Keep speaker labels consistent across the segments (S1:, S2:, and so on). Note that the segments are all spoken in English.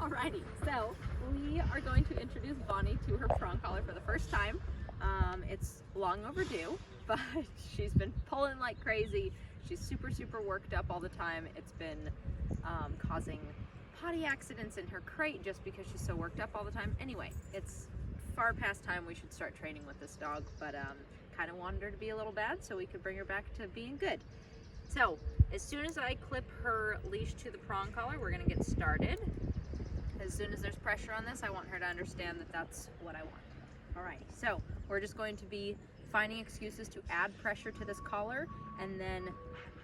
S1: Alrighty, so we are going to introduce Bonnie to her prong collar for the first time. It's long overdue, but she's been pulling like crazy. She's super worked up all the time. It's been causing potty accidents in her crate just because she's so worked up all the time. Anyway, it's far past time we should start training with this dog, but kind of wanted her to be a little bad so we could bring her back to being good. So as soon as I clip her leash to the prong collar, we're gonna get started. As soon as there's pressure on this, I want her to understand that that's what I want. Alright, so we're just going to be finding excuses to add pressure to this collar and then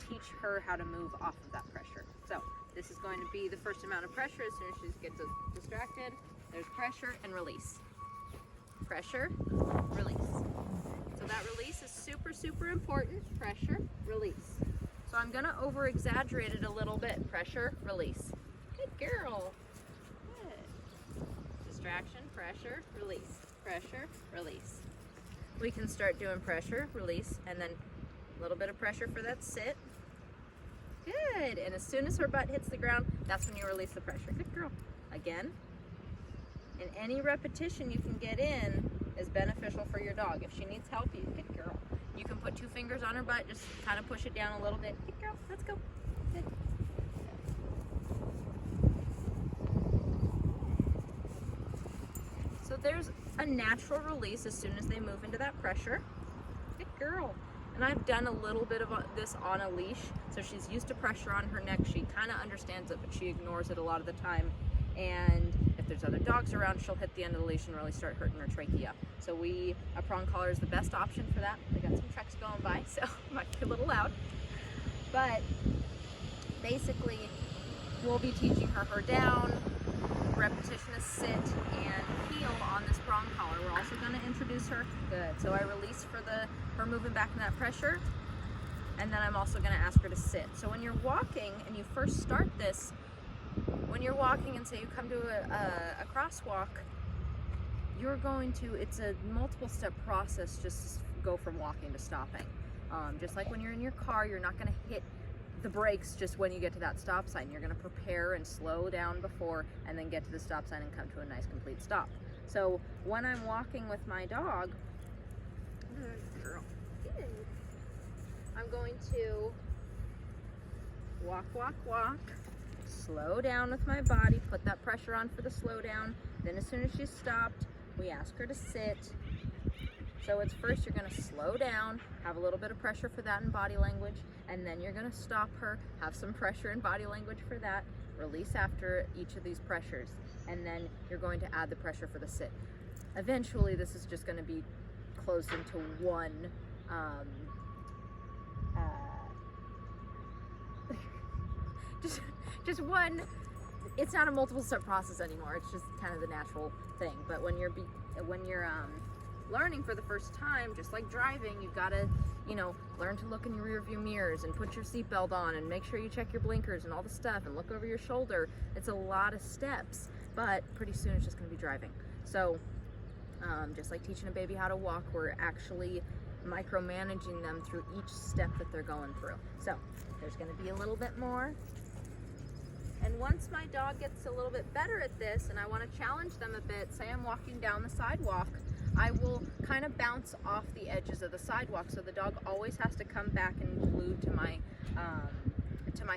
S1: teach her how to move off of that pressure. So this is going to be the first amount of pressure. As soon as she gets distracted, there's pressure and release. Pressure, release. So that release is super important. Pressure, release. So I'm gonna over exaggerate it a little bit. Pressure, release. Good girl. Good. Distraction, pressure, release. Pressure, release. We can start doing pressure, release, and then a little bit of pressure for that sit. Good. And as soon as her butt hits the ground, that's when you release the pressure. Good girl. Again. And any repetition you can get in is beneficial for your dog. If she needs help, good girl. You can put 2 fingers on her butt, just kind of push it down a little bit. Good girl, let's go. Good. So there's a natural release as soon as they move into that pressure. Good girl. And I've done a little bit of this on a leash, so she's used to pressure on her neck. She kind of understands it, but she ignores it a lot of the time. And if there's other dogs around, she'll hit the end of the leash and really start hurting her trachea. So a prong collar is the best option for that. I got some trucks going by, so it might be a little loud. But basically, we'll be teaching her down, repetition is sit, and heel on this prong collar. We're also going to introduce her. Good. So I release for her moving back in that pressure, and then I'm also going to ask her to sit. So when you're walking and you first start this, when you're walking and say you come to a crosswalk, it's a multiple step process just to go from walking to stopping. Just like when you're in your car, you're not going to hit the brakes just when you get to that stop sign. You're going to prepare and slow down before and then get to the stop sign and come to a nice complete stop. So when I'm walking with my dog, I'm going to walk, slow down with my body, put that pressure on for the slow down. Then as soon as she's stopped, we ask her to sit. So it's first you're going to slow down, have a little bit of pressure for that in body language, and then you're going to stop her, have some pressure in body language for that, release after each of these pressures, and then you're going to add the pressure for the sit. Eventually this is just going to be closed into one just one. It's not a multiple step process anymore. It's just kind of the natural thing. But when you're learning for the first time, just like driving, you've got to learn to look in your rear view mirrors and put your seatbelt on and make sure you check your blinkers and all the stuff and look over your shoulder. It's a lot of steps, but pretty soon it's just going to be driving. So just like teaching a baby how to walk, we're actually micromanaging them through each step that they're going through. So there's going to be a little bit more. And once my dog gets a little bit better at this and I want to challenge them a bit, say I'm walking down the sidewalk, I will kind of bounce off the edges of the sidewalk, so the dog always has to come back and glued to my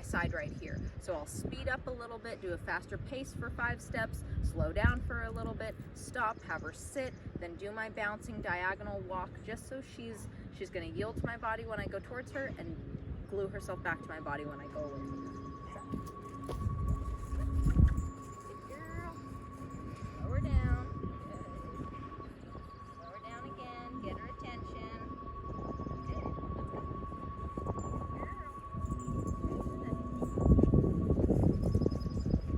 S1: side right here. So I'll speed up a little bit, do a faster pace for 5 steps, slow down for a little bit, stop, have her sit, then do my bouncing diagonal walk, just so she's going to yield to my body when I go towards her and glue herself back to my body when I go away from her. Good girl. Slow her down. Good. Slow her down again. Get her attention. Good.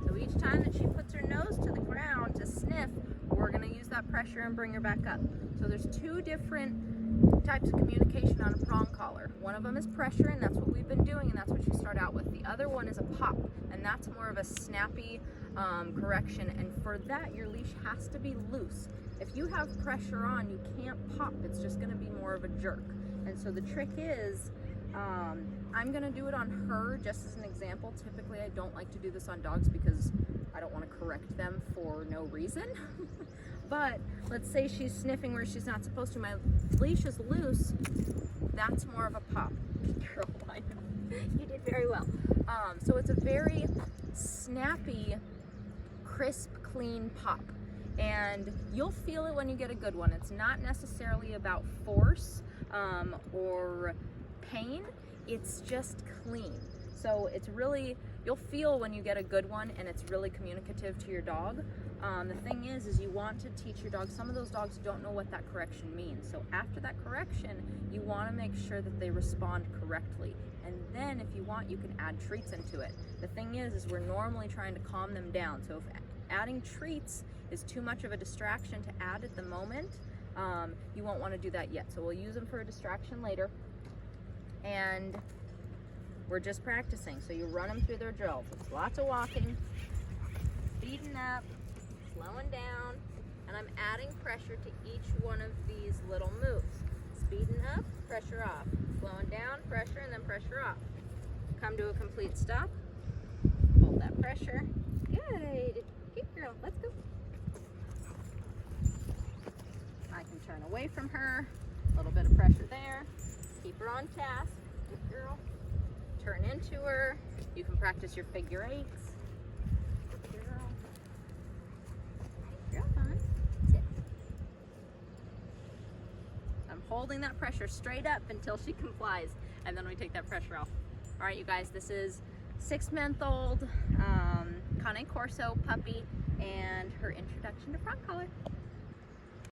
S1: So each time that she puts her nose to the ground to sniff, we're going to use that pressure and bring her back up. So there's 2 different types of communication on a prong collar. One of them is pressure, and that's what we've been doing, and that's what you start out with. The other one is a pop, and that's more of a snappy correction, and for that your leash has to be loose. If you have pressure on, you can't pop. It's just going to be more of a jerk. And so the trick is I'm gonna do it on her just as an example. Typically I don't like to do this on dogs because I don't want to correct them for no reason. But let's say she's sniffing where she's not supposed to. My leash is loose. That's more of a pop. Girl, I know. You did very well. So it's a very snappy, crisp, clean pop. And you'll feel it when you get a good one. It's not necessarily about force or pain. It's just clean. So it's really, you'll feel when you get a good one and it's really communicative to your dog. The thing is you want to teach your dog, some of those dogs don't know what that correction means. So after that correction, you want to make sure that they respond correctly. And then if you want, you can add treats into it. The thing is we're normally trying to calm them down. So if adding treats is too much of a distraction to add at the moment, you won't want to do that yet. So we'll use them for a distraction later. And we're just practicing. So you run them through their drills. It's lots of walking, speeding up, slowing down, and I'm adding pressure to each one of these little moves. Speeding up, pressure off. Slowing down, pressure, and then pressure off. Come to a complete stop. Hold that pressure. Good. Good girl. Let's go. I can turn away from her. A little bit of pressure there. Keep her on task. Good girl. Turn into her. You can practice your figure eights. Good girl. Good girl, hon. Sit. I'm holding that pressure straight up until she complies, and then we take that pressure off. All right, you guys, this is 6-month-old Corso puppy and her introduction to prong collar.